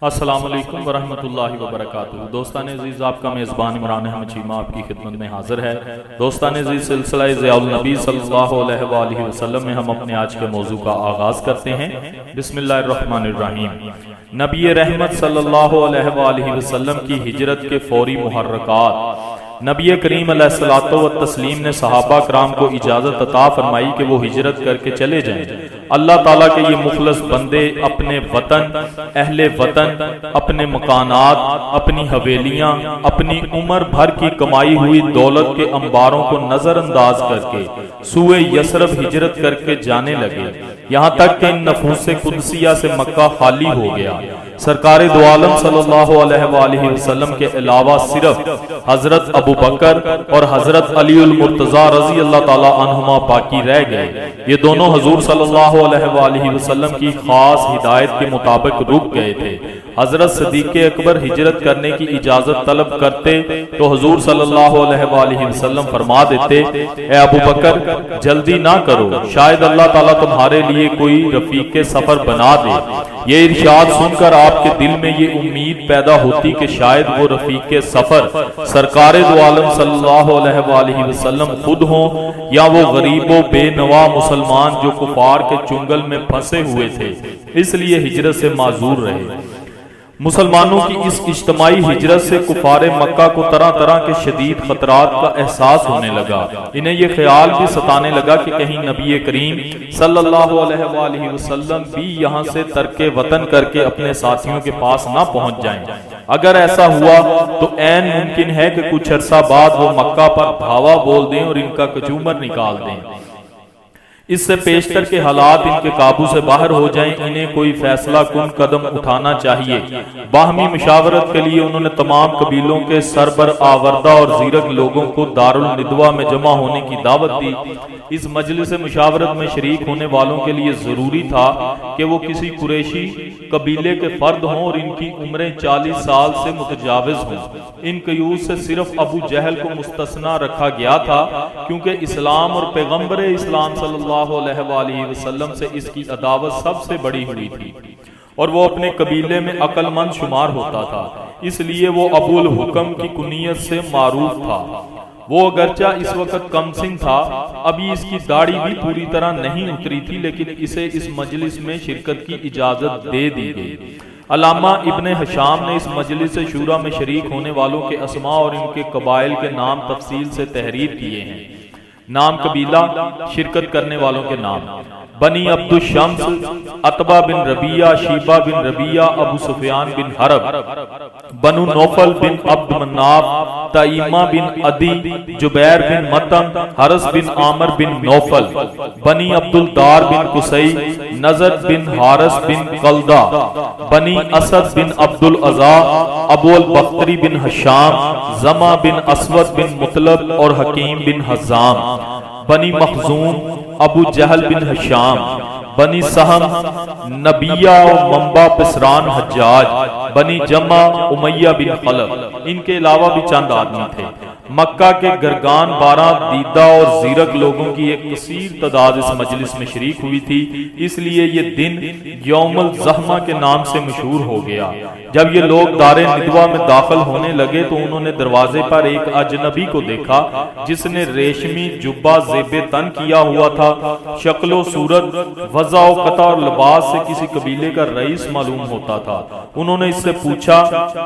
السلام علیکم ورحمۃ اللہ وبرکاتہ۔ دوستان عزیز، آپ کا میزبان عمران احمد چیمہ آپ کی خدمت میں حاضر ہے۔ دوستان عزیز، سلسلہ ضیاء النبی صلی اللہ علیہ وآلہ وسلم میں ہم اپنے آج کے موضوع کا آغاز کرتے ہیں۔ بسم اللہ الرحمن الرحیم۔ نبی رحمت صلی اللہ علیہ وآلہ وسلم کی ہجرت کے فوری محرکات۔ نبی کریم علیہ الصلوۃ والتسلیم نے صحابہ کرام کو اجازت عطا فرمائی کہ وہ ہجرت کر کے چلے جائیں۔ اللہ تعالیٰ کے یہ مخلص بندے اپنے وطن، اہل وطن، اپنے مکانات، اپنی حویلیاں، اپنی عمر بھر کی کمائی ہوئی دولت کے انباروں کو نظر انداز کر کے سوئے یثرب ہجرت کر کے جانے لگے، یہاں تک کہ ان نفوس قدسیہ سے مکہ خالی ہو گیا۔ سرکار دو عالم صلی اللہ علیہ وآلہ وسلم کے علاوہ صرف حضرت ابو بکر اور حضرت علی المرتضی رضی اللہ تعالی عنہما باقی رہ گئے۔ یہ دونوں حضور صلی اللہ علیہ وآلہ وسلم کی خاص ہدایت کے مطابق رک گئے تھے۔ حضرت صدیق اکبر ہجرت کرنے کی اجازت طلب کرتے تو حضور صلی اللہ علیہ وآلہ وسلم فرما دیتے، اے ابو بکر جلدی نہ کرو، شاید اللہ تعالیٰ تمہارے لیے کوئی رفیق سفر بنا دے۔ یہ ارشاد سن کر آپ کے دل میں یہ امید پیدا ہوتی کہ شاید وہ رفیق سفر سرکار دو عالم صلی اللہ علیہ وآلہ وسلم خود ہوں، یا وہ غریب و بے نوا مسلمان جو کفار کے چنگل میں پھنسے ہوئے تھے، اس لیے ہجرت سے معذور رہے۔ مسلمانوں کی اس اجتماعی ہجرت سے کفار مکہ کو طرح طرح کے شدید خطرات کا احساس ہونے لگا۔ انہیں یہ خیال بھی ستانے لگا کہ کہیں نبی کریم صلی اللہ علیہ وآلہ وسلم بھی یہاں سے ترک وطن کر کے اپنے ساتھیوں کے پاس نہ پہنچ جائیں۔ اگر ایسا ہوا تو عین ممکن ہے کہ کچھ عرصہ بعد وہ مکہ پر دھاوا بول دیں اور ان کا کچومر نکال دیں۔ اس سے پیشتر کے حالات ان کے قابو سے باہر ہو جائیں، انہیں کوئی فیصلہ کن قدم اٹھانا چاہیے۔ باہمی مشاورت کے لیے انہوں نے تمام قبیلوں کے سربر آوردہ اور زیرک لوگوں کو دارالندوا میں جمع ہونے کی دعوت دی۔ اس مجلس مشاورت میں شریک ہونے والوں کے لیے ضروری تھا کہ وہ کسی قریشی قبیلے کے فرد ہوں اور ان کی عمریں 40 سال سے متجاوز ہوں۔ ان قیود سے صرف ابو جہل کو مستثنا رکھا گیا تھا، کیونکہ اسلام اور پیغمبر اسلام صلی اللہ علیہ وآلہ وسلم سے اس کی عداوت سب سے بڑی ہوئی تھی اور وہ اپنے قبیلے میں عقل مند شمار ہوتا تھا، اس لیے وہ ابو الحکم کی کنیت سے معروف تھا۔ وہ اگرچہ اس وقت کم سن تھا، ابھی اس کی داڑھی بھی پوری طرح نہیں اتری تھی، لیکن اسے اس مجلس میں شرکت کی اجازت دے دی گئی۔ علامہ ابن ہشام نے اس مجلس شورا میں شریک ہونے والوں کے اسماء اور ان کے قبائل کے نام تفصیل سے تحریر کیے ہیں۔ نام قبیلہ، شرکت کرنے والوں کے نام: بنی عبد الشمس، عتبہ بن ربیعہ، شیبہ بن ربیعہ، ابو سفیان بن حرب، بنو نوفل بن عبد مناف، تائمہ بن عدی، جبیر بن مطعم، حرس بن عامر بن نوفل، بنی عبد الدار بن قصی، نظر بن حارس بن قلدہ، بنی اسد بن عبد العزا، ابو البختری بن حشام، زما بن اسود بن مطلب اور حکیم بن حزام، بنی مخزوم، ابو جہل بن حشام، بنی سہم، نبیہ و منبع پسران حجاج، بنی جمع، امیہ بن خلف۔ ان کے علاوہ بھی چند آدمی تھے۔ مکہ کے گرگان 12 دیدہ اور زیرک لوگوں کی ایک کثیر تعداد اس مجلس میں شریک ہوئی تھی، اس لیے یہ دن یوم الزحمہ کے نام سے مشہور ہو گیا۔ جب یہ لوگ دار ندوہ میں داخل ہونے لگے تو انہوں نے دروازے پر ایک اجنبی کو دیکھا جس نے ریشمی جبہ زیب تن کیا ہوا تھا۔ شکل و صورت، وضع و قطع اور لباس سے کسی قبیلے کا رئیس معلوم ہوتا تھا۔ انہوں نے اس سے پوچھا،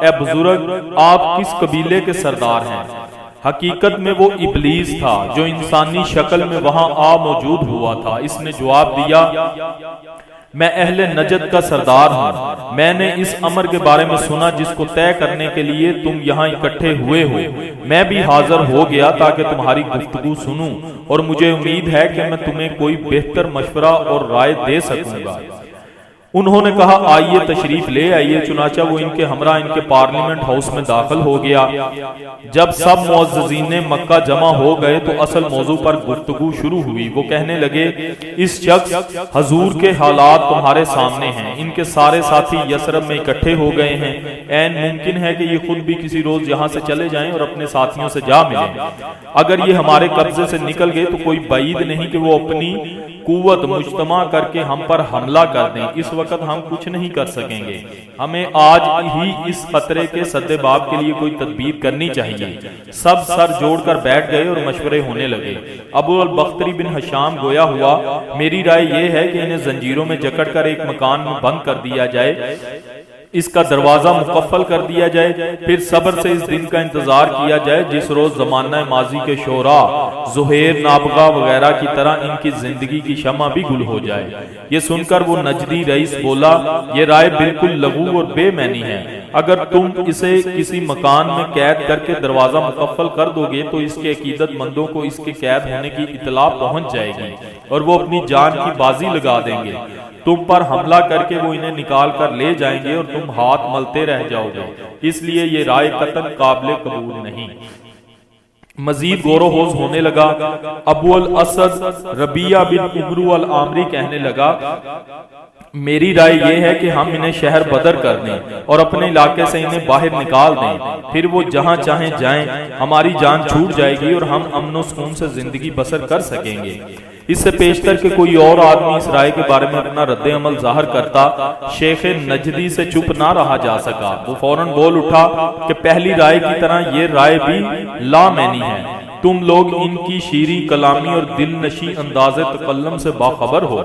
اے بزرگ، آپ کس قبیلے کے سردار ہیں؟ حقیقت میں وہ ابلیس تھا جو انسانی شکل میں وہاں موجود ہوا تھا۔ اس نے جواب دیا، میں اہل نجد کا سردار ہوں۔ میں نے اس امر کے بارے میں سنا جس کو طے کرنے کے لیے تم یہاں اکٹھے ہوئے ہو۔ میں بھی حاضر ہو گیا تاکہ تمہاری گفتگو سنوں، اور مجھے امید ہے کہ میں تمہیں کوئی بہتر مشورہ اور رائے دے سکوں گا۔ انہوں نے کہا، آئیے تشریف لے آئیے۔ چنانچہ وہ ان کے ہمراہ ان کے پارلیمنٹ ہاؤس میں داخل ہو گیا۔ جب سب معززین مکہ جمع ہو گئے تو اصل موضوع پر گفتگو شروع ہوئی۔ وہ کہنے لگے، اس شخص حضور کے حالات تمہارے سامنے ہیں۔ ان کے سارے ساتھی یثرب میں اکٹھے ہو گئے ہیں۔ عین ممکن ہے کہ یہ خود بھی کسی روز یہاں سے چلے جائیں اور اپنے ساتھیوں سے جا ملیں۔ اگر یہ ہمارے قبضے سے نکل گئے تو کوئی بعید نہیں کہ وہ اپنی قوت مجتمع کر کے ہم پر حملہ کر دیں۔ اس وقت ہم کچھ نہیں کر سکیں گے، ہمیں آج ہی اس خطرے کے سدباب کے لیے کوئی تدبیر کرنی چاہیے۔ سب سر جوڑ کر بیٹھ گئے اور مشورے ہونے لگے۔ ابو البختری بن حشام گویا ہوا، میری رائے یہ ہے کہ انہیں زنجیروں میں جکڑ کر ایک مکان میں بند کر دیا جائے، اس کا دروازہ مقفل کر دیا جائے، پھر صبر سے اس دن کا انتظار کیا جائے جس روز زمانہ ماضی کے شعراء زہیر، نابغہ وغیرہ کی طرح ان کی زندگی کی شمع بھی گل ہو جائے۔ یہ سن کر وہ نجدی رئیس بولا، یہ رائے بالکل لغو اور بے معنی ہے۔ اگر تم اسے کسی مکان میں قید کر کے دروازہ مقفل کر دو گے تو اس کے عقیدت مندوں کو اس کے قید ہونے کی اطلاع پہنچ جائے گی اور وہ اپنی جان کی بازی لگا دیں گے۔ تم پر حملہ کر کے وہ انہیں نکال کر لے جائیں گے اور تم ہاتھ ملتے رہ جاؤ گے، اس لیے یہ رائے قطعاً قابل قبول نہیں۔ مزید غور و خوض ہونے لگا۔ ابو الاسد ربیعہ بن عمرو العامری کہنے لگا، میری رائے یہ ہے کہ ہم انہیں شہر بدر کر دیں اور اپنے علاقے سے انہیں باہر نکال دیں، پھر وہ جہاں چاہیں جائیں، ہماری جان چھوٹ جائے گی اور ہم امن و سکون سے زندگی بسر کر سکیں گے۔ اس سے پیشتر کہ کوئی اور آدمی اس رائے کے بارے میں اپنا رد عمل ظاہر کرتا، شیخ نجدی سے چپ نہ رہا جا سکا۔ وہ فوراً بول اٹھا کہ پہلی رائے کی طرح یہ رائے بھی لامعنی ہے، تم لوگ ان کی شیریں کلامی اور دل نشی انداز تکلم سے باخبر ہو۔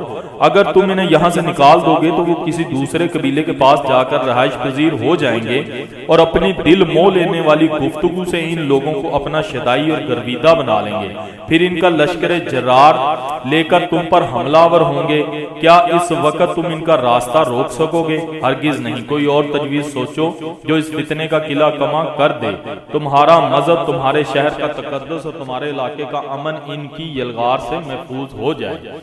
اگر تم انہیں یہاں سے نکال دو گے تو وہ کسی دوسرے قبیلے کے پاس جا کر رہائش پذیر ہو جائیں گے اور اپنی دل موہ لینے والی گفتگو سے ان لوگوں کو اپنا شدائی اور گرویدہ بنا لیں گے، پھر ان کا لشکر جرار لے کر تم پر حملہ آور ہوں گے۔ کیا اس وقت تم ان کا راستہ روک سکو گے؟ ہرگز نہیں۔ کوئی اور تجویز سوچو جو اس فتنے کا قلعہ کما کر دے۔ تمہارا مذہب، تمہارے شہر کا تقدس اور تمہارے علاقے کا امن ان کی یلغار سے محفوظ ہو جائے۔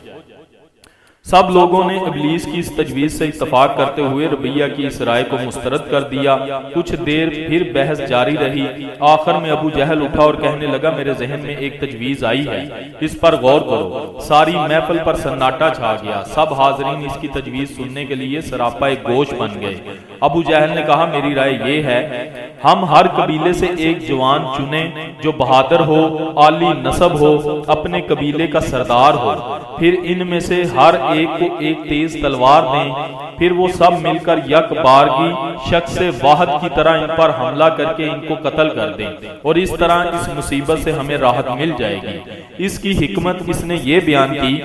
سب لوگوں نے ابلیس کی اس تجویز سے اتفاق کرتے ہوئے ربیعہ کی اس رائے کو مسترد کر دیا۔ کچھ دیر پھر بحث جاری رہی۔ آخر میں ابو جہل اٹھا اور کہنے لگا، میرے ذہن میں ایک تجویز آئی ہے، اس پر غور کرو۔ ساری محفل پر سناٹا چھا گیا۔ سب حاضرین اس کی تجویز سننے کے لیے سراپا ایک گوش بن گئے۔ ابو جہل نے کہا، میری رائے یہ ہے، ہم ہر قبیلے سے ایک جوان چنیں جو بہادر ہو، عالی نسب ہو، اپنے قبیلے کا سردار ہو، پھر ان میں سے ہر ایک کو ایک تیز تلوار دیں، پھر وہ سب مل کر یک بارگی شخص واحد کی طرح ان پر حملہ کر کے ان کو قتل کر دیں، اور اس طرح اس مصیبت سے ہمیں راحت مل جائے گی۔ اس کی حکمت اس نے یہ بیان کی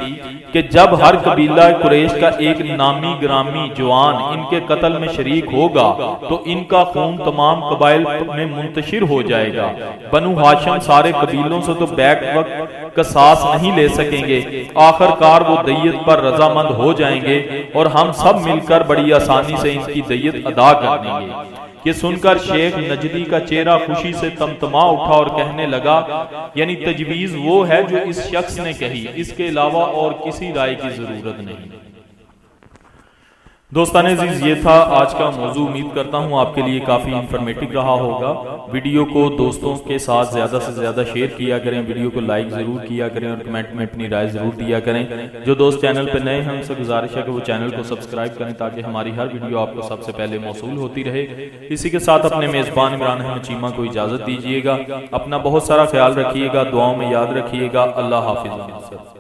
کہ جب ہر قبیلہ قریش کا ایک نامی گرامی جوان ان کے قتل میں شریک ہوگا تو ان کا خون تمام قبائل میں منتشر ہو جائے گا۔ بنو ہاشم سارے قبیلوں سے تو بیک وقت قصاص نہیں لے سکیں گے، آخر کار وہ دیت پر رضامند ہو جائیں گے اور ہم سب مل کر بڑی آسانی سے ان کی دیت ادا کر دیں گے۔ یہ سن کر شیخ نجدی کا چہرہ خوشی سے تمتما اٹھا اور کہنے لگا، یعنی تجویز وہ ہے جو اس شخص نے کہی، اس کے علاوہ اور کسی رائے کی ضرورت نہیں۔ دوستان عزیز، یہ تھا آج کا موضوع۔ امید کرتا ہوں آپ کے لیے کافی انفارمیٹو رہا ہوگا۔ ویڈیو کو دوستوں کے ساتھ زیادہ سے زیادہ شیئر کیا کریں، ویڈیو کو لائک ضرور کیا کریں اور کمنٹ میں اپنی رائے ضرور دیا کریں۔ جو دوست چینل پہ نئے ہیں ان سے گزارش ہے کہ وہ چینل کو سبسکرائب کریں تاکہ ہماری ہر ویڈیو آپ کو سب سے پہلے موصول ہوتی رہے۔ اسی کے ساتھ اپنے میزبان عمران احمد چیمہ کو اجازت دیجیے گا۔ اپنا بہت سارا خیال رکھیے گا، دعاؤں میں یاد رکھیے گا۔ اللہ حافظ۔